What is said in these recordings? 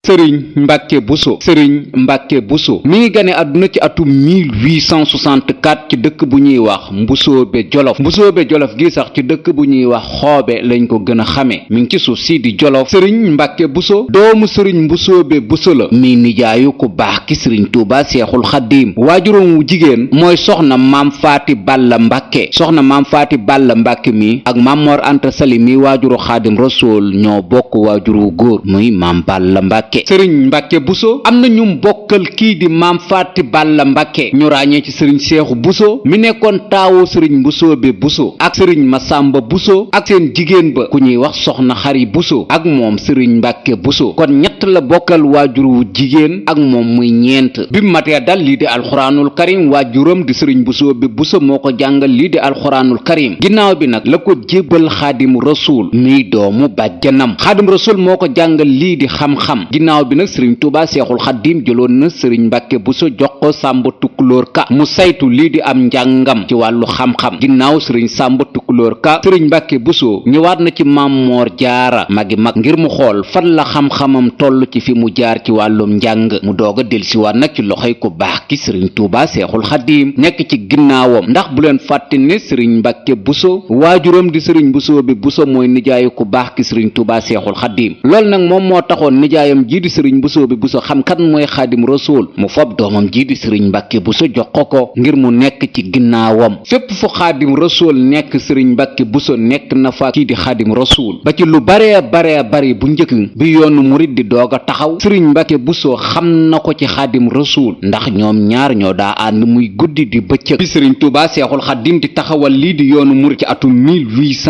sëriñ Mbàkke Buso. sëriñ Mbàkke Buso mi ngi gane àdduna ci atum 1864 ci dëkk bu ñuy wax Mbusoobe Jolof. Mbusoobe Jolof gi sax ci dëkk bu ñuy wax xoobe lañ ko gën a xamee, mi ngi ci suuf si di Jolof. sëriñ Mbàkke Buso doomu sëriñ Mbusoobe Buso la, mi nijaayu ku baax ki sëriñ Tuuba Seexul Xaddiim. waajuram wu jigéen mooy soxna maam Faati Balla Mbàkke. soxna maam Faati Balla Mbàkke mi ak maam Mor Anta Sali mi waajuru Xaadim Rasuul ñoo bokk waajur wu góor muy maam Balla Mbàkke. sëriñ Mbàkke Buso am na ñu bokkal kii di maam Faati Balla Mbàkke ñu ràññee ci sëriñ Seexu Buso mi nekkoon taawu sëriñ Mbusoobe Buso ak sëriñ Masamba Buso ak seen jigéen ba ku ñuy wax soxna Xari Buso ak moom sëriñ Mbàkke Buso. kon ñett la bokkal waajur wu jigéen ak moom muy ñeent. bi matee dal lii di alxuraanul karim waajuram di sëriñ Mbusoobe Buso moo ko jàngal lii di alxuraanul karim. ginnaaw bi nag la ko jébbal Xaadim Rasuul muy doomu bàjjanam. Xaadim Rasuul moo ko jàngal lii di xam-xam. ginnaaw bi nag sëriñ Tuubaa Seexul Xaddiim jëloon na sëriñ Mbàkke Buso jox ko Sàmba Tukulóor Ka mu saytu lii di am njàngam ci wàllu xam-xam. ginnaaw sëriñ Sàmba Tukulóor Ka sëriñ Mbàkke Buso ñëwaat na ci Maam Moor Jaara magi mag ngir mu xool fan la xam-xamam toll ci fi mu jaar ci wàllum njàng. mu doog a delsiwaat nag ci loxoy ku baax ki sëriñ Tuubaa Seexul Xaddiim nekk ci ginnaawam. ndax bu leen fàtte ne sëriñ Mbàkke Buso waajuram di sëriñ Mbusoobe Buso mooy nijaayu ku baax ki sëriñ Tuubaa Seexul Xaddiim. loolu nag moom moo taxoon nijaayam jii di sëriñ Mbusoobe Buso xam kan mooy Xaadim Rasuul mu fob doomam jii di sëriñ Mbàkke Buso jox ko ngir mu nekk ci ginnaawam. fépp fu Xaadim Rasuul nekk sëriñ Mbàkke Buso nekk na fa kii di Xaadim Rasuul. ba ci lu baree bari bu njëkk bi yoonu murit di doog a taxaw sëriñ Mbàkke Buso xam na ko ci Xaadim Rasuul ndax ñoom ñaar ñoo daa ànd muy guddi di bëccëg. bi sëriñ Tuubaa Seexul Xaddiim di taxawal lii di yoonu murit ci atum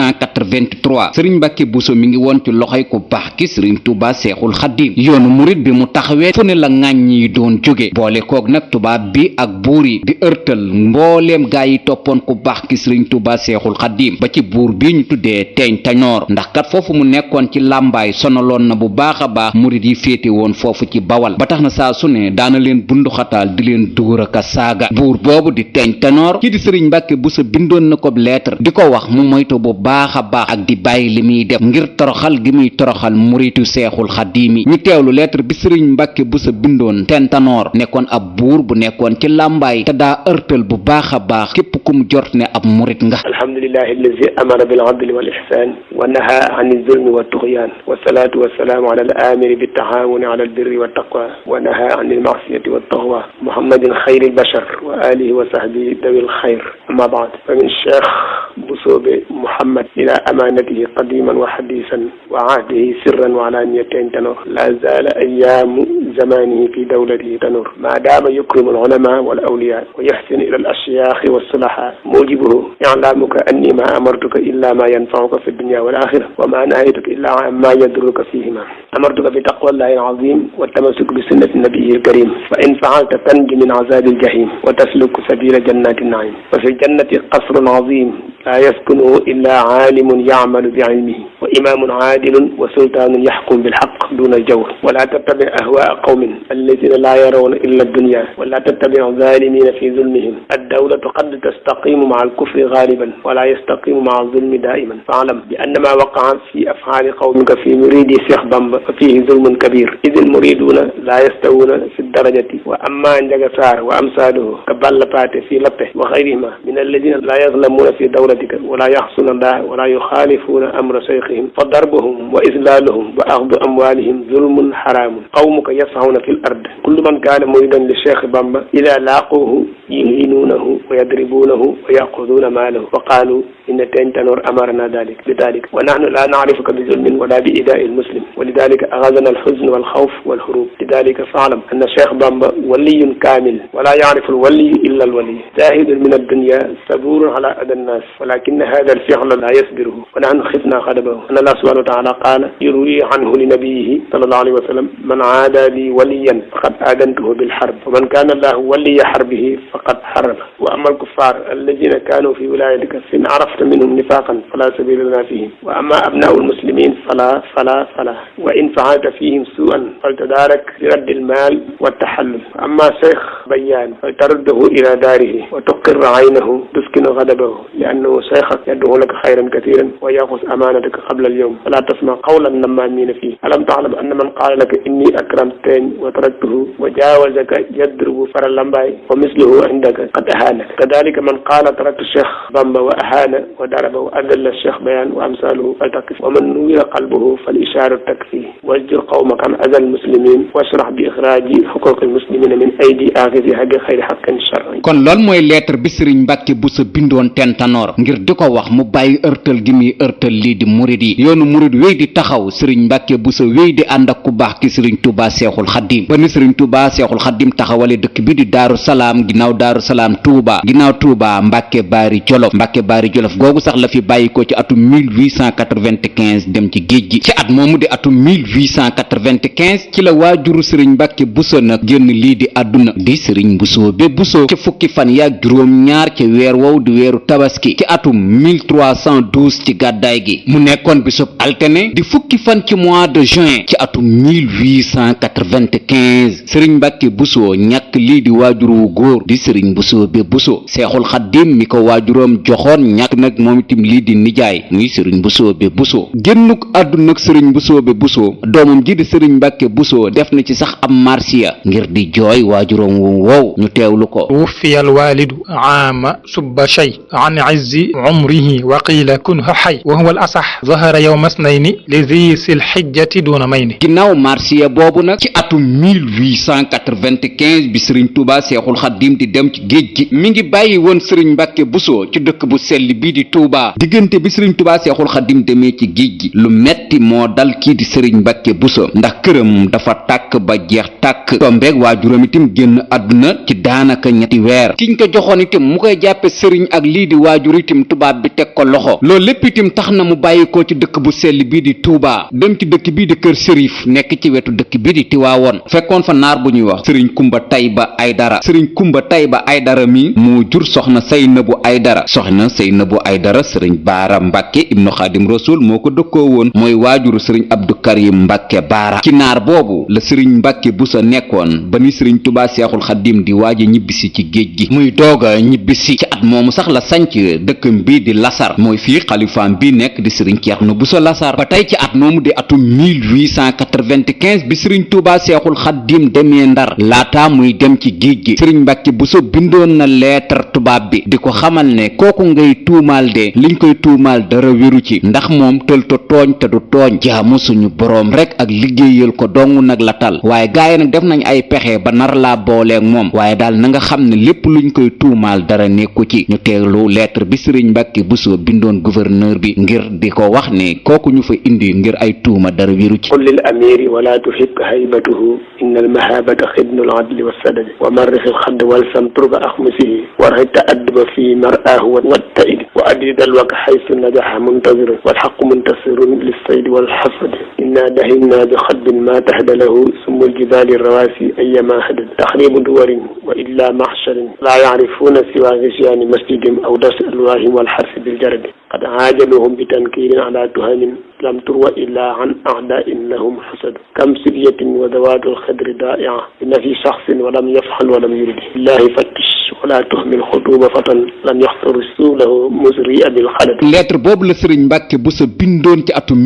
1883 sëriñ Mbàkke Buso mi ngi woon ci loxoy ku baax ki sëriñ Tuubaa Seexul Xaddiim. yoonu murit bi mu taxawee fu ne la ŋàññ yi doon jóge boole koog nag tubaab bi ak buur yi di ërtal mbooleem gaa yi toppoon ku baax ki sëriñ Tuubaa Seexul Xaddiim ba ci buur bi ñu tuddee Teeñ Tañoor ndax kat foofu mu nekkoon ci làmbaay sonaloon na bu baax a baax murit yi féete woon foofu ci bawal ba tax na saa su ne daana leen bunduxataal di leen dóor ak a saaga. buur boobu di Teeñ Tañoor kii di sëriñ Mbàkke Buso bindoon na ko lettre di ko wax mu moytu bu baax a baax ak di bàyyi li muy def ngir toroxal gi muy toroxal muritu Seexul Xaddiim yi. ñu teewlu lettre bi sëriñ Mbàkke Buso bindoon Teeñ Tañoor nekkoon ab buur bu nekkoon ci làmbaay te daa ërtal bu baax a baax képp ku mu jort ne ab murit nga. alhamdulillahi allazi amara bil adli wal ihsan wa naha ani zulmi wa tughyan wa salaatu wa salaamu ala al amiri bit taawuni ala al birri wa taqwa wa naha ani al ma'siyati wa taghwa muhammadin xayril bashar wa alihi wa sahbihi dawil xayr amma ba'd fa min cheikh Busoobe Muhammad ila amanatihi qadiman wa hadisan wa ahdihi sirran wa alaniyatan tanur la zala ayyamu zamanihi fi dawlatihi tanur ma dama yukrimu al ulama wal awliya wa yahsinu ila al ashyakh was sulaha mujibuhu i'lamuka anni ma amartuka illa ma yanfa'uka fi dunya wal akhirah wa ma nahaytuka illa ma yadurruka fihima amartuka bi taqwallahi al azim wa tamassuk bi sunnati nabiyyi al karim fa in fa'alta tanju min azabi al jahim wa tasluku sabila jannati an-na'im wa fi jannati qasrun azim la yaskunuhu illa alimun ya'malu bi ilmihi wa imamun adilun wa sultanun yahkum bil haqq duna al-jawr wa la tattabi' ahwa'a qawmin alladhina la yarawna illa ad-dunya wa la tattabi' zalimina fi zulmihim ad-dawlatu qad tastaqimu ma'a al-kufri ghaliban wa la yastaqimu ma'a az-zulmi da'iman fa'lam bi anna ma waqa'a fi af'ali qawmika fi muridi Cheikh Bamba fa fihi zulmun kabir idh al-muriduna la yastawuna fi ad-darajati wa amma Njaga Saar wa amsaluhu ka Balla Paate fi Lappe wa ghayrihima min alladhina la yazlamuna fi dawlatika wa la ya'suna Allah wa la yukhalifuna amra shaykhihim fa darbuhum wa izlaluhum wa akhdhu amwalihim zulmun haramun qawmuka yas'una fil ard kullu man kana muridan li Cheikh Bamba ila laquhu yuhinunahu wa yadribunahu wa ya'khuduna malahu wa qalu inna Teeñ Tañoor amarna bidhalik wa nahnu la na'rifuka bi zulmin wala bi ida'i al-muslim wa lidhalika aghadhana al-huzn wal khawf wal hurub lidhalika fa'lam anna Cheikh Bamba waliyyun kamil wa la ya'rifu al-waliy illa al-waliy zahidun min ad-dunya saburun ala adha an-nas walakin hadha al-fi'la la yasbiruhu wa nahnu khifna ghadabahu anna Allah subhanahu wa ta'ala qala yurwi anhu li nabiyhi sallallahu alayhi wa sallam man 'ada li waliyan faqad adantuhu bil harb wa man kana Allahu waliyya harbihi faqad haraba wa amma al-kuffar alladhina kanu fi wilayatika fa in 'arafta minhum nifaqan fala sabila lana fihim wa amma abna'u al-muslimin fala wa in fa'alta fihim su'an faltadarak bi radd al-mal والتحلل. أما شيخ بيان فترده إلى داره وتقر عينه تسكن غضبه لأنه شيخك يدعو لك خيرا كثيرا ويأخذ أمانتك قبل اليوم فلا تسمع قولا النمامين فيه. ألم تعلم أن من قال لك إني أكرمتني وتركته وجاوزك يضرب فرلمباي ومثله عندك قد أهانك. كذلك من قال تركت الشيخ ضم وأهان وضرب وأذل الشيخ بيان وأمثاله فلتقف. ومن نوير قلبه فالإشارة تكفيه. واجر قومك عن أذى المسلمين واشرح بإخراج حقوق المسلمين من أيدي آخذ حق خير حق شرعي. kon loolu mooy lettre bi Serigne Mbacke Bousso bindoon Tentanoor ngir di ko wax mu bàyyi ërtal gi muy ërtal lii di murid yi. yoonu murid wéy di taxaw Serigne Mbacke Bousso wéy di ànd ak ku baax ki Serigne Touba Seexul Xaddim ba ni Serigne Touba Seexul Xaddim taxawale dëkk bi di Daaru Salaam ginnaaw Daaru Salaam Touba ginnaaw Touba Mbacke Bari Jolof Mbacke Bari Jolof googu sax la fi bàyyi ko ci atum 1895 dem ci géej gi. ci at moomu di atum 1895 ci la waajuru Serigne Mbacke Bousso nag génn lii di àdduna di Serigne Mbusoobe Bousso ci fukki fan yaak juróom ñaar ci weer wow di weeru tabaski ci atum 1312 ci gàddaay gi mu nekkoon bisub altene di fukki fan ci mois de juin ci atum 1895 Serigne Mbacke Bousso ñàkk lii di waajur wu góor di Serigne Mbusoobe Bousso Seexul Xaddim mi ko waajuram joxoon ñàkk nag moom itam lii di nijaay muy Serigne Mbusoobe Bousso génnuk àdduna ak Serigne Mbusoobe Bousso doomam ji di Serigne Mbacke Bousso def na ci sax am marsiya ngir di jooy waajuram wu wow ñu teewlu ko. wufiya alwalidu aama subba shay an izzi umrihi wa qiila kun hay wa huwa al asax zahara yawma snayni li zi sil xijjati duna may ni. ginnaaw marsiya boobu nag ci atum 1895 bi Serigne Touba Seexul Xaddim di dem ci géej gi mi ngi bàyyi woon Serigne Mbacke Bousso ci dëkk bu sell bii di Touba diggante bi Serigne Touba Seexul Xaddim demee ci géej gi lu metti moo dal kii di Serigne Mbacke Bousso ndax këram dafa tàkk ba jeex tàkk tombeeg waajuram itam génn àdduna ci daanaka ñetti weer kiñ ko joxoon itam mu koy jàppe sëriñ ak lii di waajur itam tubaab bi teg ko loxo loolu lépp itam tax na mu bàyyi ko ci dëkk bu sell bii di Touba dem ci dëkk bii di Kër Sërif nekk ci wetu dëkk bii di Tiwaawoon fekkoon fa naar bu ñuy wax sëriñ Kumba Tayba Aydara sëriñ Kumba Tayba Aydara mi moo jur soxna Saynabu Aydara soxna Saynabu Aydara sëriñ Baara Mbàkke ibnu Xaadim Rasul moo ko dëkkoo woon mooy waajuru sëriñ Abdou Karim Mbàkke Baara ci naar boobu la sëriñ Mbàkke Bousso nekkoon ba ni sëriñ Touba Seexul Xaddim di waaja ñibbisi ci géej gi muy dooga ñibbisi ci at moomu sax la sanc dëkkam bii di Lasar mooy fii xalifaam bi nekk di sëriñ Ceerno Bousso Lasar ba tey ci at moomu di atum 1895 bi sëriñ Touba Seexul Xaddim demee Ndar laata muy dem ci géej gi sëriñ Mbàkke Bousso bindoon na leetar tubaab bi di ko xamal ne kooku ngay tuumaal de liñ koy tuumaal dara wéru ci ndax moom tëlta tooñ te du tooñ jaamu suñu boroom rek ak liggéeyal ko dong nag la tal waaye gaay nag def nañ ay pexe ba nar laa booleeg moom waaye daal na nga xam ne lépp luñ koy tuumaal dara nekku ci ñu teeglu lettre bi sëriñ Mbàkke Bousso bindoon gouverneur bi ngir di ko wax ne kooku ñu fa indi ngir ay tuuma dara wéru ci. qul lil amiri wala tuhik haybatuhu inna al mahabata xidnu al adli wa sadadi wa marrixi al xadd wal sam turba axmasihi warxi taadduba fi mar'ahu wa wattaidi wa adid al waka xaysu najaxa muntazirun wal xaqu muntasirun lissaydi wal xasadi inna dahimna bi xadbin ma tahda lahu summa al jibali rawasi ayama hadad taxribu duwarin wa illa maxsharin la yacrifuna siwa gisyaani masjidin aw das alwaahim wal xarsi bil jaradi qad aajaluhum bi tankirin ala tuhamin lam turwa illa an a'da'in lahum hasad kam sibyatin wa dawatul khadri da'i'a bi nafi shakhsin wa lam yaf'al wa lam yurid billahi fattish wala tuhmil xutuba fatan lam yaxtaru suulahu musri abil xalad. lettre boobu la sëriñ Mbàkke Bousso bindoon ci atum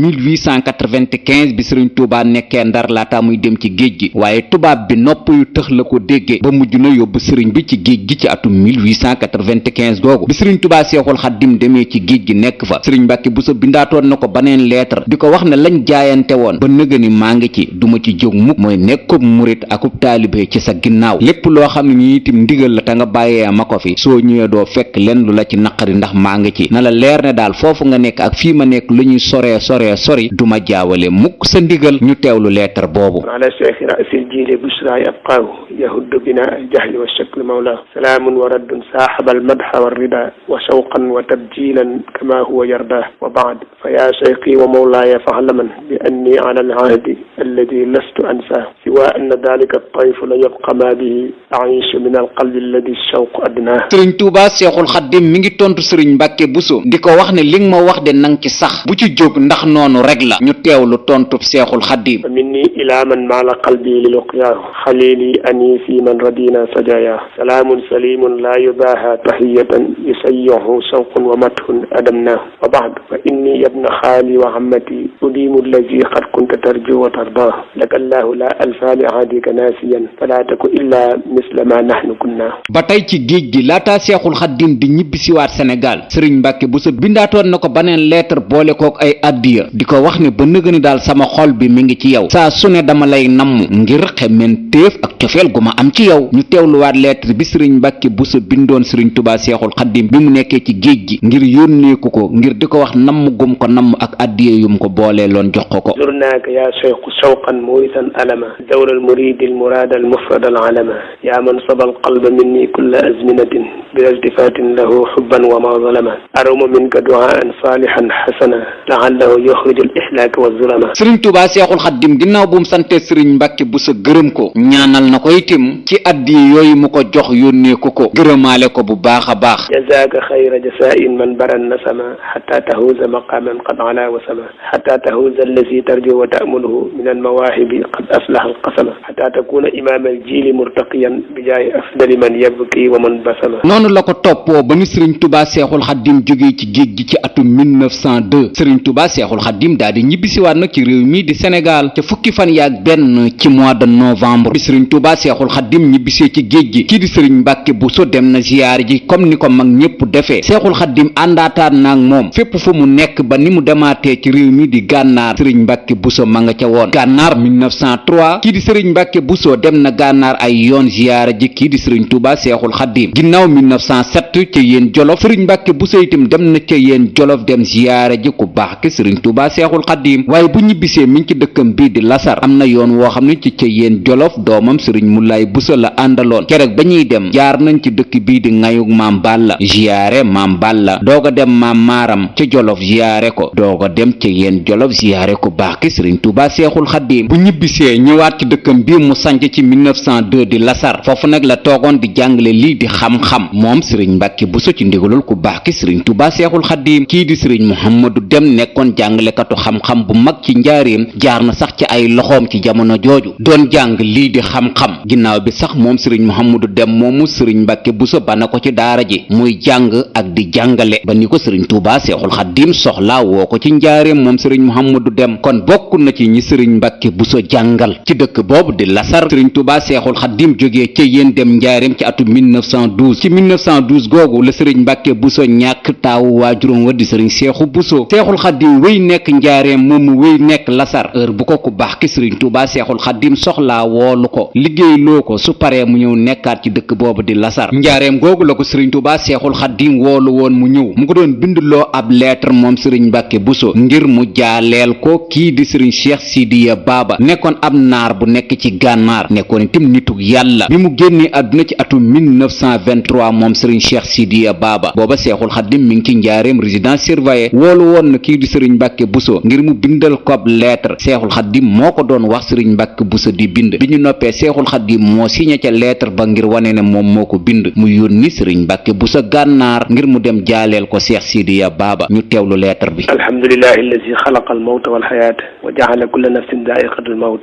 1895 bi sëriñ Touba nekkee Ndar laata muy dem ci géej gi waaye tubaab bi nopp yu tëx la ko déggee ba mujj na yóbbu sëriñ bi ci géej gi ci atum 1895 googu bi sëriñ Touba Seexul Xaddim demee ci géej gi nekk fa sëriñ Mbàkke Bousso bindaatoon na ko baneen lettre di ko wax ne lañ jaayante woon ba nëgëni maa ngi ci duma ci jóg mukk mooy nekkub murit akub taalibe ci sa ginnaaw lépp loo xam ne ni itam ndigal la ta nga bàyyee ma ko fi soo ñëwee doo fekk len lu la ci naqari ndax maa ngi ci na la leer ne daal foofu nga nekk ak fii ma nekk lu ñuy sori duma jaawale mukk sa ndigal ñu teewlu lettre boobu. ala cheikhi rasil jiili bushraay abqaahu yahuddu bina al jahli wa shakli mawlaahu salaamun wa raddun saaxaba al madha wa rida wa shawqan wa tabjilan kama huwa yardaa wa baad fa yaa cheikhi wa mawlaaya fahlaman bi anni ala al ahdi alladi lastu ansa siwa anna dalika at-tayf la yabqa ma bihi aishu min al qalbi alladi والشوق أدناه. sëriñ Tuubaa Seexul Xaddim mi ngi tontu sëriñ Mbàkke Buso di ko wax ne li nga ma wax de nang ci sax bu ci jóg ndax noonu rek la ñu teewlu tontub Seexul Xaddim. minni ilaa man maala qalbi li luqyaahu xalili anisi man radina sajaya salaamun salimun laa yubaaha tahiyatan yusayyahu shawqun wa mathun adamnaahu wa ba'd fa inni yabna xaali wa ammati udimu allazi qad kunta tarju wa tardaa laka allahu la alfa li aadika naasiyan fala taku illa misla ma nahnu kunna. ba tey ci géej gi laataa Seexul Xaddim di ñibbisiwaat Sénégal sëriñ Mbàkke Buso bindaatoon na ko baneen lettre boole kook ay addiya di ko wax ne ba nëgëni daal sama xol bi mi ngi ci yow saa su ne dama lay namm ngir xemmentéef ak cofeel gu ma am ci yow. ñu teewluwaat lettre bi sëriñ Mbàkke Buso bindoon sëriñ Tuubaa Seexul Xaddim bi mu nekkee ci géej gi ngir yónneeku ko ngir di ko wax namm gum ko namm ak addiya yum ko boolee loon jox ko ko. zurnaaka yaa cheikhu shawqan murisan alama dawra almuridi almurada almufrada alalama yaa man saba alqalba minni kulla azminatin bila iltifatin lahu xubban wa ma zalama aruma minka duaan salihan xasana laallahu yuxriju alihlaaka wa zulama. sëriñ Tuubaa Seexul Xaddim ginnaaw bu mu sante sëriñ Mbàkke Buso gërëm ko ñaanal na ko itam ci addiya yooyu mu ko jox yónneeku ko gërëmaale ko bu baax a baax. jazaaka xayra jasaain man baran nasama xata tahuuza maqaman qad ala wa sama xata tahuuza allazi tarju wa ta'muluhu min almawaahibi qad aflaha alqasama xata takuna imaam aljiili murtaqiyan bi jaahi afdali man yabki wa man basama. noonu la ko toppoo ba ni sëriñ Tuubaa Seexul Xaddim jógee ci géej gi ci atum 1902 sëriñ Tuubaa Seexul Xaddim daal di ñibbisiwaat nag ci réew mi di Sénégal ca fukki fan yaak benn ci mois de novembre bi sëriñ Tuubaa Seexul Xaddim ñibbisee ci géej gi kii di sëriñ Mbàkke Buso dem na ziyaar ji comme ni ko mag ñépp defee Seexul Xaddim àndaataan naag moom fépp fu mu nekk ba ni mu demaatee ci réew mi di gànnaar sëriñ Mbàkke Buso ma nga ca woon gànnaar 1903 kii di sëriñ Mbàkke Buso dem na gànnaar ay yoon ziyaara ji kii di sëriñ Tuubaa Seexul Xaddim ginnaaw 1907 ca yéen jolof sëriñ Mbàkke Buso itam dem na ca yéen jolof dem ziyaara ji ku baax ki sëriñ Tuubaa Seexul Xaddim waaye bu ñibbisee mi ngi ci dëkkam bii di lasar am na yoon woo xam ne ci ca yéen jolof doomam sëriñ Mulaay Buso la àndaloon keroog ba ñuy dem jaar nañ ci dëkk bii di ngayug maam Balla ziyaare maam Balla dooga dem maam Maaram ca jolof ziyaare ko dooga dem ca yéen jolof ziyaare ku baax ki sëriñ Tuubaa Seexul Xaddim bu ñibbisee ñëwaat ci dëkkam bii mu sanc ci 1902 di lasar foofu nag la toogoon di jàngale lii di xam-xam moom sëriñ Mbàkke Buso ci ndigalul ku baax ki sëriñ Tuubaa Seexul Xaddim kii di sëriñ Muhammadu Dem nekkoon jàngalekatu xam-xam bu mag ci njaareem jaar na sax ci ay loxoom ci jamono jooju doon jàng lii di xam-xam ginnaaw bi sax moom sëriñ Muhammadu Dem moomu sëriñ Mbàkke Buso ba na ko ci daara ji muy jàng ak di jàngale ba ni ko sëriñ Tuubaa Seexul Xaddim soxla woo ko ci njaareem moom sëriñ Muhammadu Dem kon bokk na ci ñi sëriñ Mbàkke Buso jàngal ci dëkk boobu di lasar sëriñ Tuubaa Seexul Xaddim jógee ca yéen dem njaareem ci atum 1912 ci 1912 googu la sëriñ Mbàkke Buso ñàkk taawu waajuróom wa di sëriñ Seexu Buso Seexul Xaddim wéy nekk njaareem moom mu wéy nekk lasar heure bu ko ku baax ki sëriñ Tuubaa Seexul Xaddim soxlaa woolu ko liggéey loo ko su paree mu ñëw nekkaat ci dëkk boobu di lasar njaareem googu la ko sëriñ Tuubaa Seexul Xaddim woolu woon mu ñëw mu ko doon bindloo ab lettre moom sëriñ Mbàkke Buso ngir mu jaaleel ko kii di sëriñ Cheikh Sidiya Baba nekkoon ab naar bu nekk ci gànnaar nekkoon itam nitug yàlla bi mu génnee àdduna ci atum 1923 moom sëriñ Cheikh Sidiya Baba booba Seexul Xaddim mi ngi ci njaareem résidence surveillée woolu woon na kii di sëriñ Mbàkke Buso ngir mu bindal ko ab lettre Seexul Xaddim moo ko doon wax sëriñ Mbàkke Buso di bind bi ñu noppee Seexul Xaddim moo signé ca lettre ba ngir wane ne moom moo ko bind mu yónni sëriñ Mbàkke Buso gànnaar ngir mu dem jaaleel ko Cheikh Sidiya Baba ñu teewlu lettre bi. alhamdulillahi allazi xalaqa almawta walxayaata wa jaala kulla nafsin daa'iqatal mawt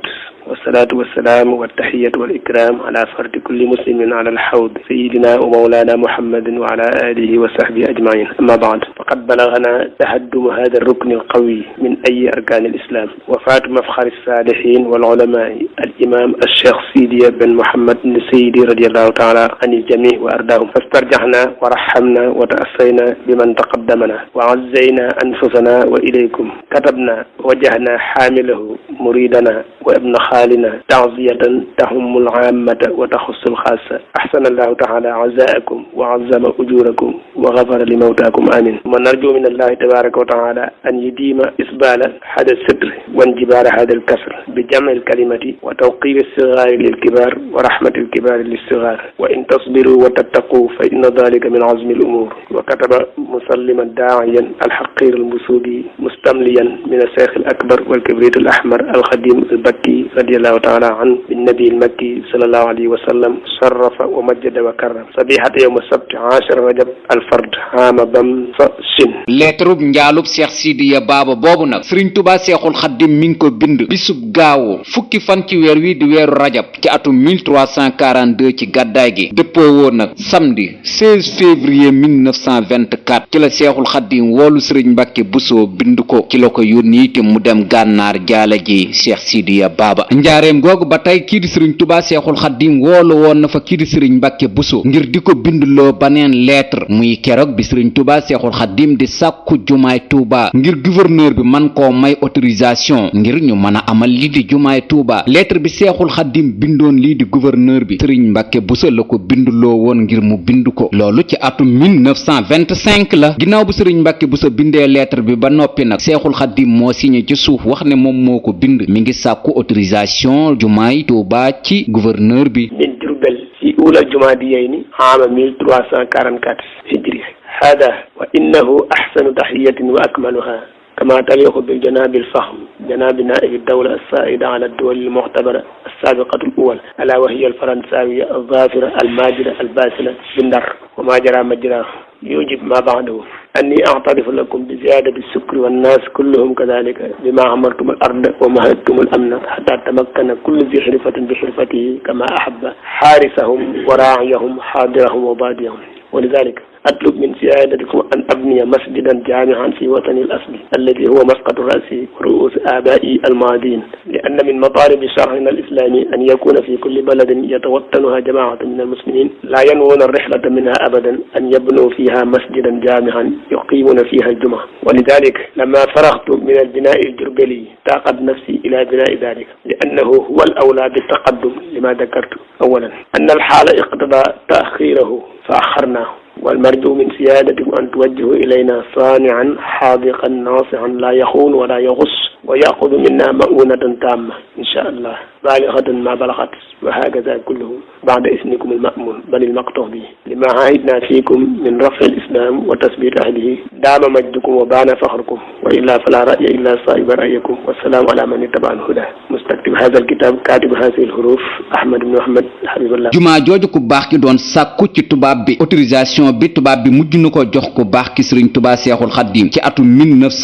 والصلاة والسلام والتحية والإكرام على فرد كل مسلم على الحوض سيدنا ومولانا محمد وعلى آله وصحبه أجمعين أما بعد فقد بلغنا تهدم هذا الركن القوي من أي أركان الإسلام وفاة مفخر الصالحين والعلماء الإمام الشيخ سيدي بن محمد بن سيدي رضي الله تعالى عن الجميع وأرضاهم فاسترجعنا ورحمنا وتأسينا بمن تقدمنا وعزينا أنفسنا وإليكم كتبنا وجهنا حامله مريدنا وابن خالنا تعزية تهم العامة وتخص الخاصة أحسن الله تعالى عزاءكم وعظم أجوركم وغفر لموتاكم آمين ونرجو من الله تبارك وتعالى أن يديم إسبال هذا الستر وانجبار هذا الكسر بجمع الكلمة وتوقير الصغار للكبار ورحمة الكبار للصغار وإن تصبروا وتتقوا فإن ذلك من عزم الأمور وكتب مسلما داعيا الحقير المسودي مستمليا من الشيخ الأكبر والكبريت الأحمر الخديم البكي radiyallahu taala an binnabi almakki sallallahu alayhi wa sallam sharafa wa majjada wa karram sabihata yawma sabti 10 rajab alfard haama bam sa sin. lettrub njaalub Cheikh Sidiya Baba boobu nag Sëriñ Tuubaa Seexul Xaddim mi ngi ko bind bisub gaawu fukki fan ci weer wi di weeru rajab ci atum 1342 ci gàddaay gi dëppoo woon nag samedi 16 février 1924 ci la Seexul Xaddim woolu Sëriñ Mbàkke Buso bind ko ci la ko yónni te mu dem gànnaar jaala ji Cheikh Sidiya Baba. njaareem googu ba tey kii di Sëriñ Tuubaa Seexul Xaddim woolu woon na fa kii di Sëriñ Mbàkke Buso ngir di ko bindloo baneen lettre muy keroog bi Sëriñ Tuubaa Seexul Xaddim di sàkku jumaay Tuubaa ngir gouverneur bi man koo may autorisation ngir ñu mën a amal lii di jumaay Tuubaa lettre bi Seexul Xaddim bindoon lii di gouverneur bi Sëriñ Mbàkke Buso la ko bindloo woon ngir mu bind ko loolu ci atum 1925 la ginnaaw bu Sëriñ Mbàkke Buso bindee lettre bi ba noppi nag Seexul Xaddim moo signé ci suuf wax ne moom moo ko bind mi ngi sàkku autorisation jumaay Tuubaa ci gouverneur bi min Jurbel fi ula jumaadiyayni ama 1344 hijri hada wa innahu ahsanu tahiyatin wa akmaluha kama taliqu bil janabi al fahm janabi naib al dawla as-sa'ida ala ad-dawal al mu'tabara as-sabiqatu al-awwal ala wa hiya al faransawiya al-zafira al-majida al-basila bindar wa ma jara majra يوجب ما بعده أني أعترف لكم بزيادة السكر والناس كلهم كذلك بما عمرتم الأرض ومهدتم الأمن حتى تمكن كل ذي حرفة بحرفته كما أحب حارسهم وراعيهم حاضرهم وباديهم ولذلك أطلب من سيادتكم أن أبني مسجدا جامعا في وطني الأصلي الذي هو مسقط رأسي ورؤوس آبائي الماضين لأن من مطالب شرعنا الإسلامي أن يكون في كل بلد يتوطنها جماعة من المسلمين لا ينوون الرحلة منها أبدا أن يبنوا فيها مسجدا جامعا يقيمون فيها الجمعة ولذلك لما فرغت من البناء الجربلي تاقد نفسي إلى بناء ذلك لأنه هو الأولى بالتقدم لما ذكرت أولا أن الحال اقتضى تأخيره فأخرناه والمرجو من سيادتكم أن توجهوا إلينا صانعا حاذقا ناصعا لا يخون ولا يغش ويأخذ منا مؤونة تامة إن شاء الله بالغة ما بلغت وهكذا كله بعد إذنكم المأمون بل المقطوع به لما عاهدنا فيكم من رفع الإسلام وتثبيت أهله دام مجدكم وبان فخركم وإلا فلا رأي إلا صائب رأيكم والسلام على من اتبع الهدى مستكتب هذا الكتاب كاتب هذه الحروف أحمد بن محمد حبيب الله jumaa jooju ku baax ki doon sàkku ci tubaab bi autorisation bi tubaab bi mujj na ko jox ku baax ki Sëriñ Tuubaa Seexul Xaddim ci atum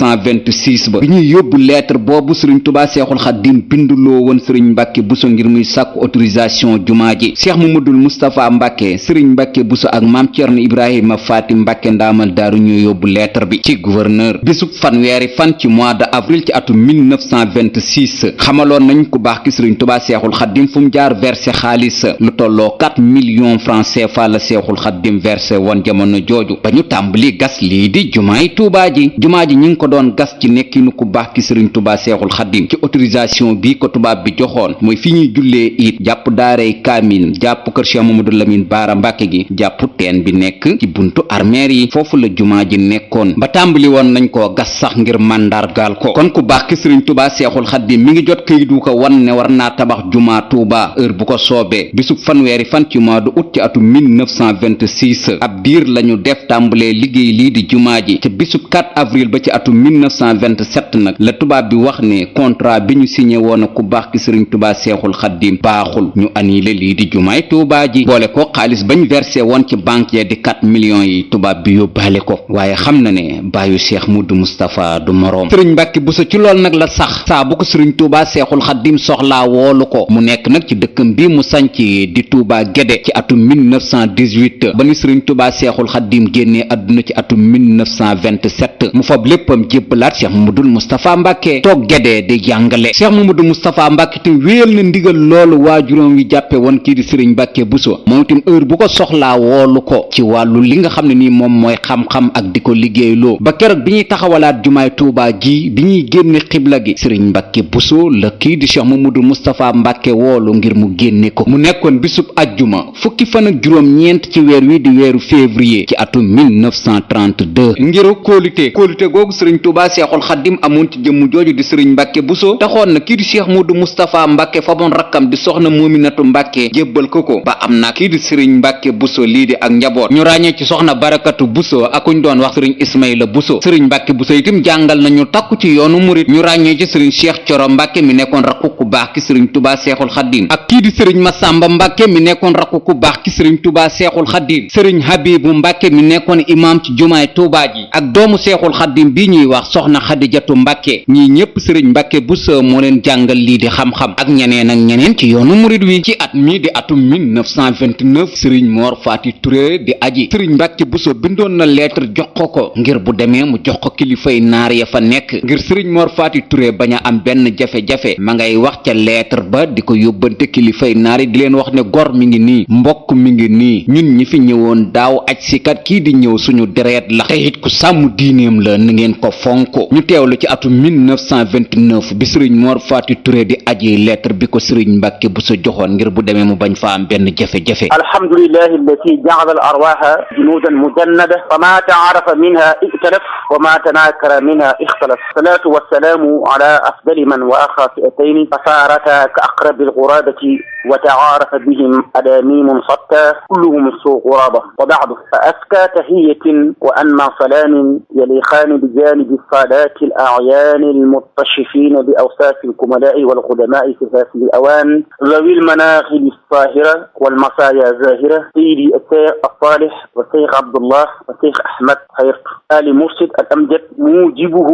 1926 ba bi ñuy yóbbu lettre boobu Sëriñ Tuubaa Seexul Xaddim binduloo woon Sëriñ Mbàkke Buso ngir muy sàkku autorisation jumaa ji Cheikh Mamadul Moustapha Mbàkke Sëriñ Mbàkke Buso ak Maam Cerno Ibrahima Faati Mbàkke ndaamal daaru ñoo yóbbu lettre bi ci gouverneur bisub fanweeri fan ci mois de avril ci atum 1926 xamaloon nañ ku baax ki Sëriñ Tuubaa Seexul Xaddim fu mu jaar versé xaalis lu tolloo 4 millions francs CFA la Seexul Xaddim versé woon jamono jooju ba ñu tàmbali gas lii di jumaay Tuubaa ji ñi ngi ko doon gas ci nekkinu ku baax ki Sëriñ Tuubaa Seexul Xaddim ci autorisation bi ko tubaab bi joxoon mooy fi ñuy jullee it jàpp daaray kaamil jàpp kër Cheikh Mamadou Lamine Baara Mbàkke gi jàpp teen bi nekk ci buntu armeer yi foofu la jumaa ji nekkoon ba tàmbali woon nañ koo gas sax ngir màndargaal ko kon ku baax ki Sëriñ Tuubaa Seexul Xaddim mi ngi jot këyit wu ko wan ne war naa tabax jumaa Tuubaa heure bu ko soobee bisub fanweeri fan ci mois de août ci atum 1926 ab diir lañu def tàmbalee liggéey lii di jumaa ji te bisub 4 avril ba ci atum 1927 nag la tubaab bi wax ne contrat bi ñu signé woon a ku baax ki Sëriñ Tuubaa Seexul Xaddim baaxul ñu annulé lii di jumaay Tuubaa ji boole ko xaalis bañ versé woon ci banque ya di 4 millions yi tubaab bi yóbbaale ko waaye xam na ne bàyyu Cheikh Mudu Moustapha du moroom Sëriñ Mbàkke Buso ci lool nag la sax saa bu ko Sëriñ Tuubaa Seexul Xaddim soxlaa woolu ko mu nekk nag ci dëkkam bi mu sanc di Tuubaa Gédé ci atum 1918 ba ni Sëriñ Tuubaa Seexul Xaddim génnee àdduna ci atum 1927 mu fab léppam jébbalaat Cheikh Mamadul Moustapha Mbàkke toog Gédé di jàngale Cheikh Mamadou Moustapha Mbàkke te wéyal na ndigal loolu waajuróom wi jàppe woon kii di Sëriñ Mbàkke Buso moom itam heure bu ko soxlaa woolu ko ci wàllu li nga xam ne nii moom mooy xam-xam ak di ko liggéeyloo ba keroog bi ñuy taxawalaat jumaay Tuubaa ji bi ñuy génne xibla gi Sëriñ Mbàkke Buso la kii di Cheikh Mamadou Moustapha Mbàkke woolu ngir mu génne ko mu nekkoon bisub ajjuma fukki fan ak juróom ñeent ci weer wi di weeru février ci atum 1932 ngiru kóolute googu Sëriñ Tuubaa Seexul Xaddim amoon ci jëmm jooju di Sëriñ Mbàkke Buso taxoon na kii di Cheikh Modou Moustapha Mbàkke faboon rakkam di soxna Moominatu Mbàkke jébbal ko ba am na kii di Sëriñ Mbàkke Buso lii di ak njaboot ñu ràññee ci soxna Barakatu Buso ak kuñ doon wax Sëriñ Ismaïla Buso Sëriñ Mbàkke Buso itam jàngal nañu takku ci yoonu murit ñu ràññee ci sëriñ Cheikh Coro Mbàkke mi nekkoon rakku ku baax ki sëriñ Touba Seexul Xaddim ak kii di sëriñ Masamba Mbàkke mi nekkoon rakku ku baax ki sëriñ Touba Seexul Xaddim sëriñ Habibu Mbàkke mi nekkoon imaam ci jumaay Touba ji ak doomu Seexul Xaddim bi ñuy wax soxna Xadijatu Mbàkke ñii ñépp sëriñ Mbàkke Buso moo leen jàngal lii di xam-xam ak ñeneen ak ñeneen ci yoonu murit wi ci at mii di atum 1929 sëriñ Mor Faati Touré di aji sëriñ Mbàkke Buso bindoon na lettre jox ko ngir bu demee mu jox ko kilifay naar ya fa nekk ngir sëriñ Mor Faati Touré bañ a am benn jafe-jafe ma ngay wax ca lettre ba di ko yóbbante kilifay naar yi di leen wax ne gor mi ngi nii mbokk mi ngi nii ñun ñi fi ñëwoon daaw aj si kat kii di ñëw suñu deret la te it ku sàmm diineem la na ngeen ko fonko ñu teewlu ci atum 1929 bi sëriñ Mor Faati Touré di aji lettre bi ko sëriñ Mbàkke Buso joxoon ngir bu demee mu bañ fa am benn jafe-jafe. alhamdulillahi allati ja'ala al-arwaha junudan mujannada fama ta'arafa minha iktalaf wa ma tanakara minha ikhtalaf salatu wassalamu ala afdali man waaxa fi'atayni fasaarata ka aqrabi al-ghurabati wa ta'arafa bihim adamim satta kulluhum su ghuraba wa ba'du fa aska tahiyatin wa anma salamin yaliqan بجانب السادات الأعيان المتصفين بأوصاف الكملاء والقدماء في هذه الأوان ذوي المناخب الصاهرة والمصايا الزاهرة سيدي الشيخ الصالح والشيخ عبد الله والشيخ أحمد خير آل مرشد الأمجد موجبه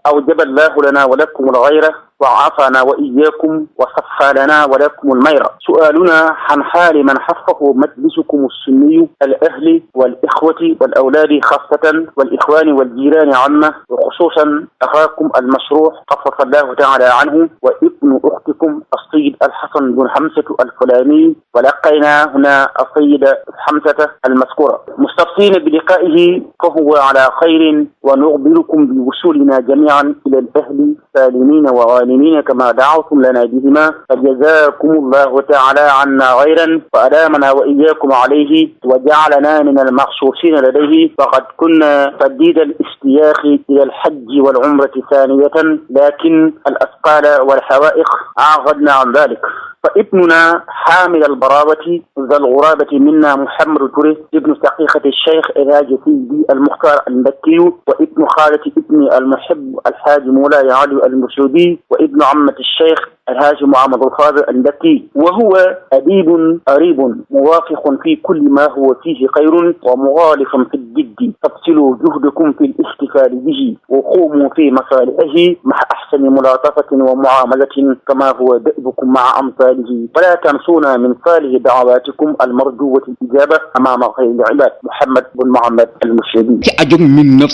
أوجب الله لنا ولكم الغيرة وعافانا وإياكم وصفى لنا ولكم الميرة. سؤالنا عن حال من حفظه مجلسكم السني الأهل والإخوة والأولاد خاصة والإخوان والجيران عامة وخصوصا أخاكم المشروح خفف الله تعالى عنه وابن أختكم السيد الحسن بن حمزة الفلاني ولقينا هنا السيد حمزة المذكورة مستفسرين بلقائه فهو على خير ونخبركم بوصولنا جميعا إلى الأهل سالمين وغانمين كما دعوتم لنا بهما فجزاكم الله تعالى عنا غيرا وأدامنا وإياكم عليه وجعلنا من المخصوصين لديه فقد كنا شديد الاشتياق إلى الحج والعمرة ثانية لكن الأثقال والحوائق أعقدنا عن ذلك فابننا حامل البراوة ذا الغرابة منا محمد توري ابن شقيقة الشيخ الهاج سيدي المختار المكي وابن خالة ابني المحب الحاج مولاي علي المرشدي وابن عمة الشيخ الهاج محمد الفاضل المكي وهو أديب قريب موافق في كل ما هو فيه خير ومغالف في الجد فابذلوا جهدكم في الاحتفال به وقوموا في مصالحه مع أحسن ملاطفة ومعاملة كما هو دأبكم مع أمثاله ولا تنسونا من صالح دعواتكم المرجوة الإجابة أمام خير العباد محمد بن محمد المرشدي. ci ajum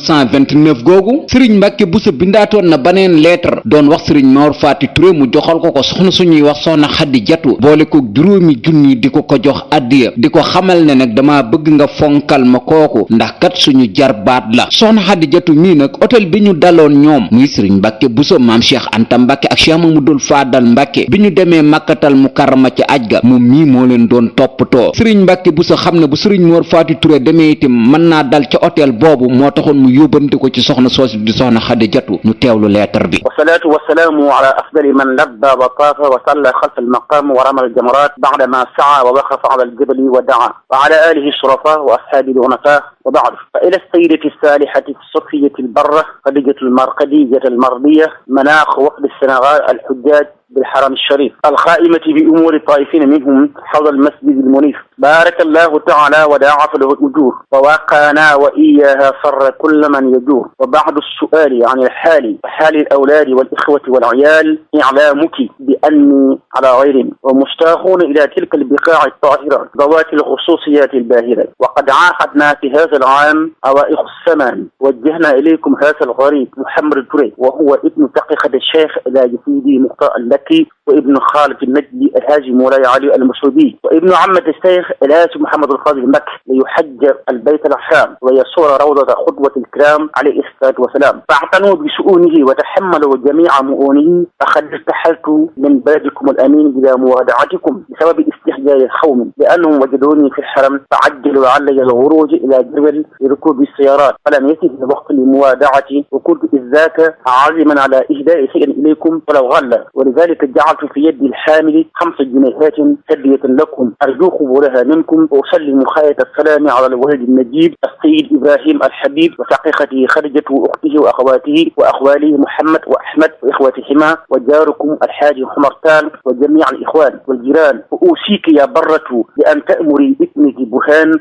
1929 googu Serigne Mbacke Bousso bindaatoon na baneen lettre doon wax Serigne Mor Faty Touré mu joxal ko soxna suñuy wax soxna Xadijatu boole ko juróomi junni di ko jox addiya di ko xamal ne nag dama bëgg nga fonkal ma kooku ndax kat suñu jarbaat la soxna Xadijatu mii nag hôtel bi ñu daloon ñoom muy Serigne Mbacke Bousso maam Cheikh Anta Mbacke ak Cheikh Mamadou Fadal Mbacke bi ñu demee Makkatal Mukarrama ci aj ga moom mii moo leen doon toppatoo Serigne Mbacke Bousso xam ne bu Serigne Mor Faty Touré demee itam mën naa dal ca hôtel boobu moo taxoon mu yóbbante ko ci soxna soosi di soxna Xadijatu ñu teewlu lettre bi. wasalaatu wasalaamu ala afdali man labba wa taafa wa salla xalfa almaqam wa rama aljamarat ba'dama saa wa waqafa ala aljabali wa daa wa ala alihi الشرفاء وأصحاب الغنفاء وبعد فإلى السيدة الصالحة الصفية البرة خديجة خديجة المرضية مناخ وفد السنغال الحجاج بالحرم الشريف القائمة بأمور الطائفين منهم حول المسجد المنيف بارك الله تعالى وداعف له الأجور وواقانا وإياها صر كل من يجور وبعد السؤال عن الحال وحال الأولاد والإخوة والعيال إعلامك بأني على غير ومشتاقون إلى تلك البقاع الطاهرة ذوات الخصوصيات الباهرة وقد عاقدنا في هذا العام أوائخ الثمان وجهنا إليكم هذا الغريب محمد توري وهو ابن دقيقة الشيخ الهاج سيدي مختار المكي وابن خالد النجدي الهاج مولاي علي المرشدي وابن عمة الشيخ الهاج محمد الفاضل المكي ليحج البيت الحرام ويسور روضة خطوة الكرام عليه الصلاة والسلام فاعتنوا بشؤونه وتحملوا جميع مؤونه فقد ارتحلت من بلدكم الأمين إلى موادعتكم بسبب استحجاج القوم لأنهم وجدوني في الحرم فعجلوا علي الخروج إلى جبل لركوب السيارات فلم يسف الوقت لموادعتي وكنت إذ ذاك عازما على إهداء شيء إليكم ولو غلى ولذلك لذلك جعلت في يد الحامل 5 جنيهات هدية لكم أرجو قبولها منكم، وأسلم خيرة السلام على الولد النجيب السيد إبراهيم الحبيب وشقيقته خديجة وأخته وأخواته وأخواله محمد وأحمد وإخوتهما وجاركم الحاج حمرتان وجميع الإخوان والجيران. وأوصيك يا برة بأن تأمري ابنك برهان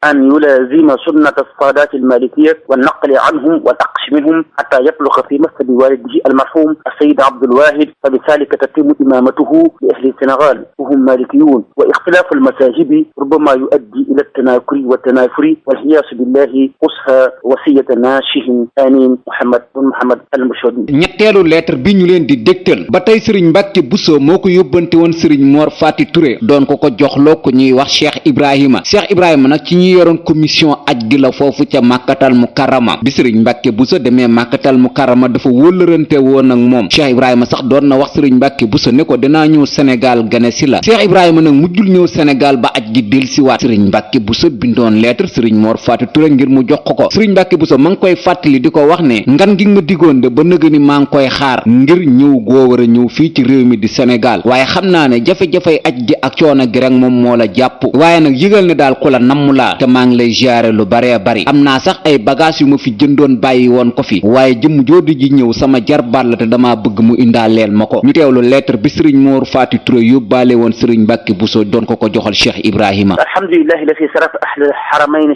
أن يلازم سنة السادات المالكية والنقل عنهم والأقش منهم حتى يبلغ في مسجد والده المرحوم السيد عبد الواحد، فبذلك تتم إمامته لأهل السنغال وهم مالكيون. واختلاف المذاهب ربما يؤدي إلى التناكر والتنافر والعياذ بالله. قصها وصية ناشه آمين. محمد المشهدي. ñetteelu lettre bi ñu leen di dégtal ba tey sëriñ Mbàkke Buso moo ko yóbbante woon sëriñ Mor Fati Touré doon ko joxloo ko ñuy wax Cheikh Ibrahima nag ci ñi yoroon commission aj gi la foofu ca Màkkatal Mukarrama. bi sëriñ Mbàkke Buso demee Màkkatal Mukarrama dafa wóllërante woon ak moom. Cheikh Ibrahima sax doon na wax sëriñ Mbàkke Buso ne ko dinaa ñëw Sénégal gane si la. Cheikh Ibrahima nag mujjul ñëw Sénégal ba aj gi dellusiwaat. sëriñ Mbàkke Buso bindoon lettre sëriñ Mor Fati Touré ngir mu jox ko. sëriñ Mbàkke Buso ma ngi koy fàttali di ko wax ne ngan gi nga digoon de ba nëga ni maa ngi koy xaar ngir ñëw goo war a ñëw fii ci réew mi di Sénégal, waaye xam naa ne jafe-jafey aj gi ak coono gi rek moom moo la jàpp, waaye nag yëgal ne daal ku la namm laa te maa ngi lay jaare lu baree bari. am naa sax ay bagage yu ma fi jëndoon bàyyi woon ko fi, waaye jëmm joodu ji ñëw sama jarbaat la te dama bëgg mu indaaleel ma ko. ñu teewlu lettre bi sëriñ Mor Fati Touré yóbbaale woon sëriñ Mbàkke Buso doon ko joxal Cheikh Ibrahima. alhamdulillahi alladi sarafa ahla alharamayn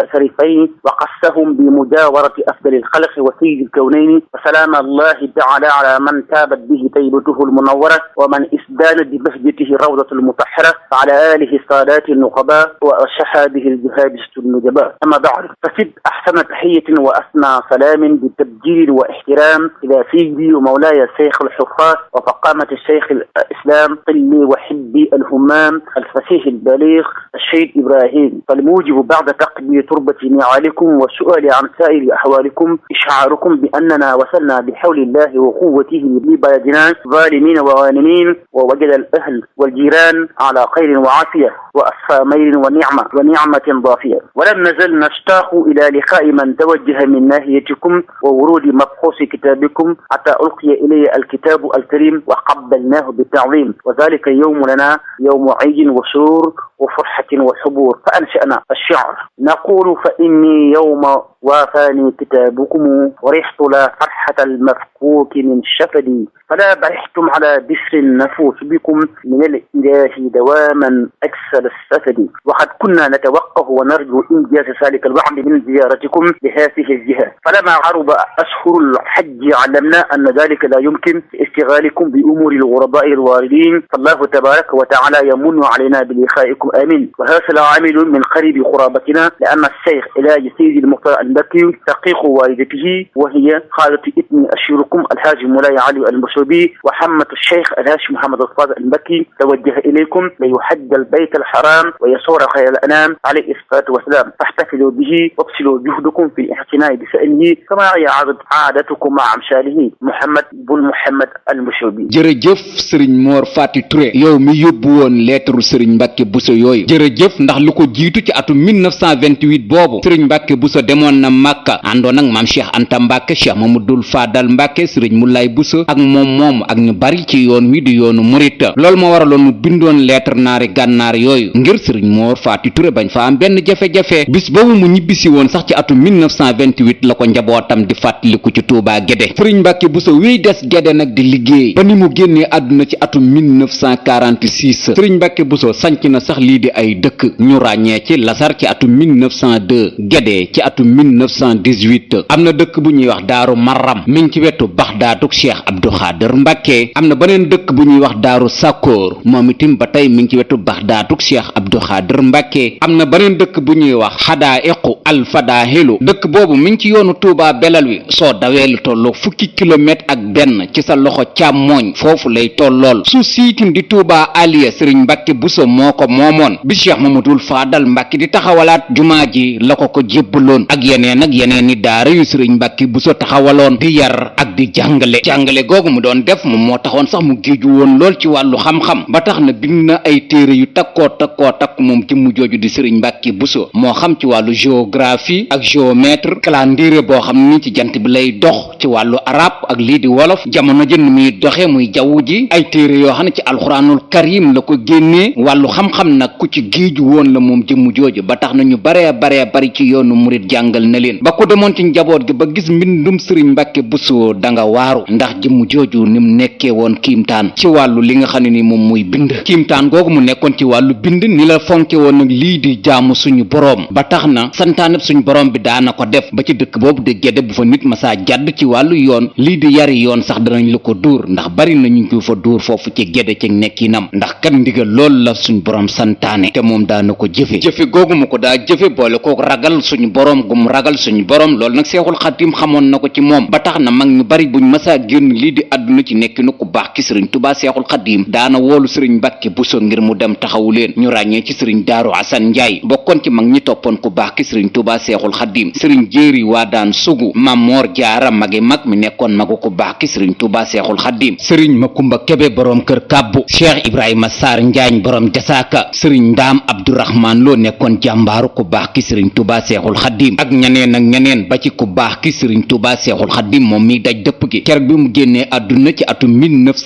الشريفين وقصهم بمجاورة أفضل الخلق وسيد الكونين، وسلام الله تعالى على من تابت به طيبته المنورة ومن اسدانت ببهجته الروضة المطهرة، وعلى آله السادات النقباء وأصحابه الجهادسة النجباء. أما بعد فسد أحسن تحية وأثنى سلام بالتبجيل واحترام إلى سيدي ومولاي الشيخ الحفاظ وفقامة الشيخ الإسلام قلي وحبي الهمام الفصيح البليغ الشيخ إبراهيم، فالموجب بعد تقبيل تربة نعالكم والسؤال عن سائر أحوالكم إشعاركم بأننا وصلنا بحول الله وقوته لبلدنا ظالمين وغانمين، ووجد الأهل والجيران على خير وعافية وأصفى ميل ونعمة ضافية، ولم نزل نشتاق إلى لقاء من توجه من ناحيتكم وورود مبحوث كتابكم حتى ألقي إلي الكتاب الكريم وقبلناه بالتعظيم، وذلك يوم لنا يوم عيد وسرور وفرحة وحبور. فأنشأنا الشعر نقول فإني يوم وافاني كتابكم ورحت لا فرحة المفكوك من شفدي، فلا برحتم على بسر النفوس بكم من الإله دواما أكسل السفد، وقد كنا نتوقف ونرجو إنجاز ذلك الوعد من زيارتكم لهذه الجهة، فلما عرب أشهر الحج علمنا أن ذلك لا يمكن استغلالكم بأمور الغرباء الواردين، فالله تبارك وتعالى يمن علينا بلقائكم آمين. وهذا العامل من قريب قرابتنا، لأن الشيخ إلهي سيدي المختار المكي شقيق والدته وهي خالة ابن أشيركم الحاج مولاي علي المشربي، وحمة الشيخ الحاج محمد الصادق المكي توجه إليكم ليحج البيت الحرام ويصور خير الأنام عليه الصلاة والسلام، فاحتفلوا به وابذلوا جهدكم في الاعتناء بشأنه كما هي عادتكم مع أمثاله محمد بن محمد المشربي. jërëjëf sëriñ Mor Fati Touré yow mi yóbbu woon lettre sëriñ Mbàkke Buso yooyu, jërëjëf ndax lu ko jiitu ci atum 1928 boobu sëriñ Mbàkke Buso demoon na Màkka àndoon ak maam Cheikh Anta Mbàkke, Cheikh Mamadul Fadal Mbàkke, sëriñ Mulaay Buso ak moom ak ñu bari ci yoon wi di yoonu murit. loolu moo waraloon mu bindoon lettre naari gànnaar yooyu ngir sëriñ Mor Fati Touré bañ fa am benn jafe-jafe. bis boobu mu ñibbisi woon sax ci atum 1928 la ko njabootam di fàttaliku ci Touba Guédé. sëriñ Mbàkke Buso wiy des Guédé nag di liggéey ba ni mu génnee àdduna ci atum 1946 sëriñ Mbàkke Buso sanc na sax lii di ay dëkk ñu ràññee ci Lasar ci atum 1902, Guédé ci atum 1918. am na dëkk bu ñuy wax Daaru Marram mi ngi ci wetu Baxdaaduk Cheikh Abdou Khader Mbàkke. am na beneen dëkk bu ñuy wax Daaru Sakkoor moom itam ba tey mi ngi ci wetu Baxdaaduk Cheikh Abdou Khader Mbàkke. am na beneen dëkk bu ñuy wax Xadaa'iqu Alfadaahilu, dëkk boobu mi ngi ci yoonu Touba Belal wi soo dawee lu tolloo fukki kilomètre ak benn ci sa loxo càmmooñ foofu lay tollool. suuf siitim di Touba Aliya sëriñ Mbàkke Buso moo ko moomoon bi Cheikh Mamadul Fadal Mbàkke di taxawalaat jumaa ji la ko jébbaloon ak yeneen ak yeneen i daara yu sëriñ Mbàkke Buso taxawaloon di yar ak di jàngale googu mu doon def moom moo taxoon sax mu géeju woon lool ci wàllu xam-xam ba tax na bind na ay téere yu takkoo takk moom jëmm jooju di sëriñ Mbàkke Buso moo xam ci wàllu géographie ak géomètre calendrier boo xam ni ci jant bi lay dox ci wàllu arab ak lii di wolof jamono ji ni muy doxe muy jaww ji ay téere yoo xam ne ci alxuraanul karim la ko génnee wàllu xam-xam nag ku ci géeju woon la moom jëmm jooju ba tax na ñu baree bari ci yoonu murit jàngal na leen ba ku demoon ci njaboot gi ba gis mbindum sëriñ Mbàkke Buso danga waaru ndax jëmm jooju ni mu nekkee woon kiimtaan ci wàllu li nga xam ne ni moom muy bind kiimtaan googu mu nekkoon ci wàllu bind ni la fonke woon nag lii di jaamu suñu boroom ba tax na santaaneb suñu boroom bi daana ko def ba ci dëkk boobu de Gédé bu fa nit ma saa jàdd ci wàllu yoon lii di yari yoon sax danañ la ko dóor ndax bari na ñu ko fa dóor foofu ci Gédé ci nekkinam ndax kat ndigal loolu la suñu boroom santaane te moom daana ko jëfe googu mu ko daa jëfe boole ko ragal suñu boroom gum ragal suñu boroom loolu nag Seexul Xadiim xamoon na ko ci moom ba tax na mag ñu bari buñ masaa génn lii di àdduna ci nekkinu ku baax ki sëriñ Tuubaa Seexul Xadiim daana woolu sëriñ Mbàkke Buso ngir mu dem taxawu leen ñu ràññee ci sëriñ Daaru Asan Njaay bokkoon ci mag ñi toppoon ku baax ki sëriñ Tuubaa Seexul Xadiim sëriñ Jéeri waa daan sugu Mamor Jaara magi mag mi nekkoon magu ku baax ki sëriñ Tuubaa Seexul Xadiim sëriñ Makumba Kebe boroom kër kàbbu Cheikh Ibrahima Sarr Njaañ boroom jasaaka sëriñ Ndaam Abdourahman Lo nekkoon jàmbaaru ku baax ki sëriñ Tuubaa Seexul Xadiim ak ñeneen ba ci ku baax ki sëriñ Tuubaa Seexul Xadiim moom mi daj dëpp gi keroog bi mu génnee àdduna ci atum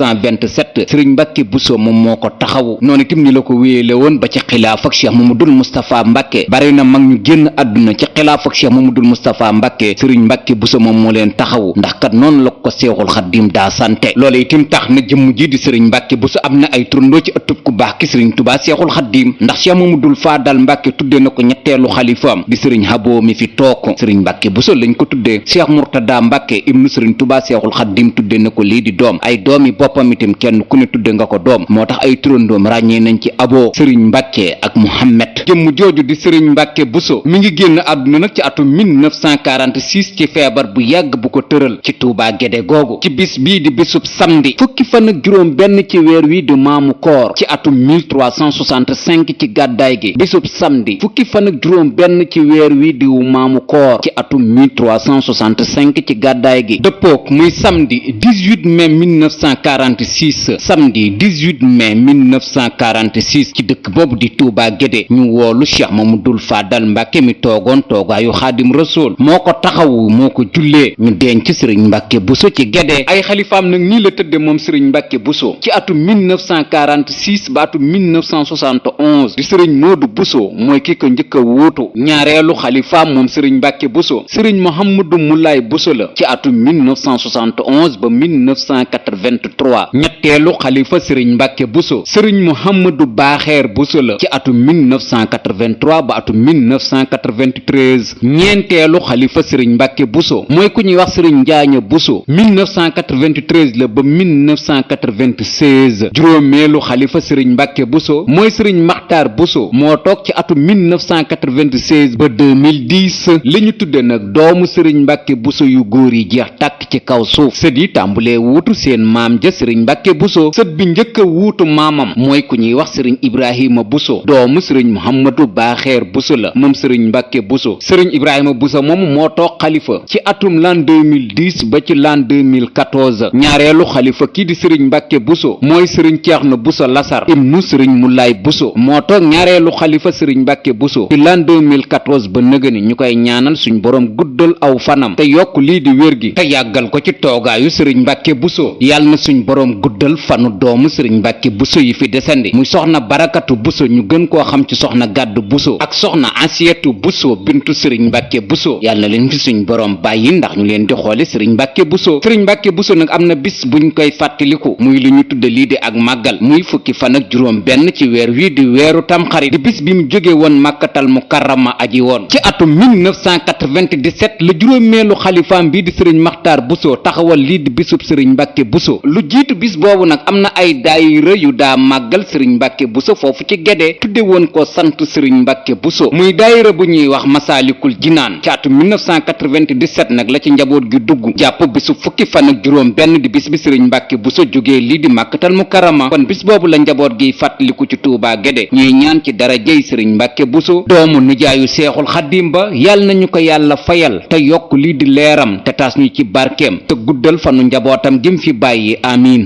1927 sëriñ Mbàkke Buso moom moo ko taxawu noonu itam ni la ko wéyele woon ba ci xilaaf ak Cheikh Mamadul Moustapha Mbàkke bari na mag ñu génn àdduna ci xilaaf ak Cheikh Mamadul Moustapha Mbàkke sëriñ Mbàkke Buso moom moo leen taxawu ndax kat noonu la ko Seexul Xadiim daa sante loolu itam tax na jëmm ji di sëriñ Mbàkke Buso am na ay turandoo ci ëttub ku baax ki sëriñ Tuubaa Seexul Xadiim ndax Cheikh Mamadul Faadal Mbàkke tudde na ko ñetteelu xalifaam di sëriñ Haboo mi fi toog sëriñ Mbàkke Buso lañ ko tuddee Cheikh Murtada Mbàkke ibnu sëriñ Tuubaa Seexul Xadiim tudde na ko lii di doom ay doomi boppam itam kenn ku ne tudde nga ko doom moo tax ay turandoom ràññee nañ ci Abo sëriñ Mbàkke ak Muhammad jëmm jooju di sëriñ Mbàkke Buso mi ngi génn àdduna nag ci atum 1946 ci feebar bu yàgg bu ko tëral ci Tuubaa Gédé googu ci bis bii di bisub samedi fukki fan ak juróom benn ci weer wi di maamu koor ci atum 1365 ci gàddaay gi bisub samedi fukki fan ak juróom benn ci weer wi di maamu koor ci atum 1365 ci gàddaay gi dëppook muy samedi 18 mai 1946 samedi 18 mai 1946 ci dëkk boobu di Tuubaa Gédé ñu woolu Cheikh Mamadul Faadal Mbàkke mi toogoon toogaayu Xaadim Rasuul moo ko taxawu moo ko jullee ñu denc sëriñ Mbàkke Buso ci Gédé ay xalifaam nag nii la tëdde moom sëriñ Mbàkke Buso ci atum 1946 ba atum 1971 di sëriñ Moodu Buso mooy ki ko njëkk a wuutu ñaareelu xalifaam moom sëriñ Mbàkke Buso sëriñ Muhammadu Mulaay Buso la ci atum 1971 ba 1983 ñetteelu xalifa sëriñ Mbàkke Buso sëriñ Muhammadu Baaxeer Buso la ci atum 1983 ba atum 1993 ñeenteelu xalifa sëriñ Mbàkke Buso mooy ku ñuy wax sëriñ Njaaña Buso 1993 la ba 1996 juróomeelu xalifa sëriñ Mbàkke Buso mooy sëriñ Maxtaar Buso moo toog ci atum 1996 ba 2010 li ñu tudde nag doomu sëriñ Mbàkke Buso yu góor yi jeex tàkk ci kaw suuf sët yi tàmbulee wuutu seen maam ja sëriñ Mbàkke Buso sët bi njëkk a wuutu maamam mooy ku ñuy wax sëriñ Ibrahima Buso doomu sëriñ Muhammadu Baaxeer Buso la moom sëriñ Mbàkke Buso sëriñ Ibrahima Buso moom moo toog xalifa ci atum l'an 2010 ba ci l'an 2014 ñaareelu xalifa kii di sëriñ Mbàkke Buso mooy sëriñ Ceerno Buso Lasar ibnu sëriñ Mulaay Buso moo toog ñaareelu xalifa sëriñ Mbàkke Buso ci l'an 2014 ba nëgëni ñu koy ñaanal suñ boroom guddal aw fanam te yokk lii di wér gi te yàggal ko ci toogaayu sëriñ Mbàkke Buso yàlla na suñ boroom guddal fanu doomu sëriñ Mbàkke Buso yi fi desandi muy soxna Barakatu Buso ñu gën koo xam ci soxna Gàddu Buso ak soxna Asiyatu Buso bintu sëriñ Mbàkke Buso yàlla na leen fi suñ boroom bàyyi ndax ñu leen di xoole sëriñ Mbàkke Buso sëriñ Mbàkke Buso nag am na bis buñ koy fàttaliku muy lu ñu tudde lii di ak màggal muy fukki fan ak juróom benn ci weer wi di weeru tamxarit di bis bi mu jóge woon Màkkatal Mukarrama aji woon ci atum 1997 la juróomeelu xalifaam bii di sëriñ Maxtaar Buso taxawal lii di bisub sëriñ Mbàkke Buso lu jiitu bis boobu nag am na ay daayira yu daa màggal sëriñ Mbàkke Buso foofu ci Gédé tudde woon ko sant sant sëriñ Mbàkke Buso muy daayira bu ñuy wax Masaalikul Jinaan ci atum 1997 nag la ci njaboot gi dugg jàpp bisu fukki fan ak juróom benn di bis bi sëriñ Mbàkke Buso jógee lii di Màkkatal Mukarrama kon bis boobu la njaboot gi fàttaliku ci Tuubaa Gédé ñuy ñaan ci darajey sëriñ Mbàkke Buso doomu nijaayu Seexul Xaddim ba yàlla nañu ko yàlla fayal te yokk lii di leeram te taas ñu ci barkeem te guddal fanu njabootam gim fi bàyyi amiin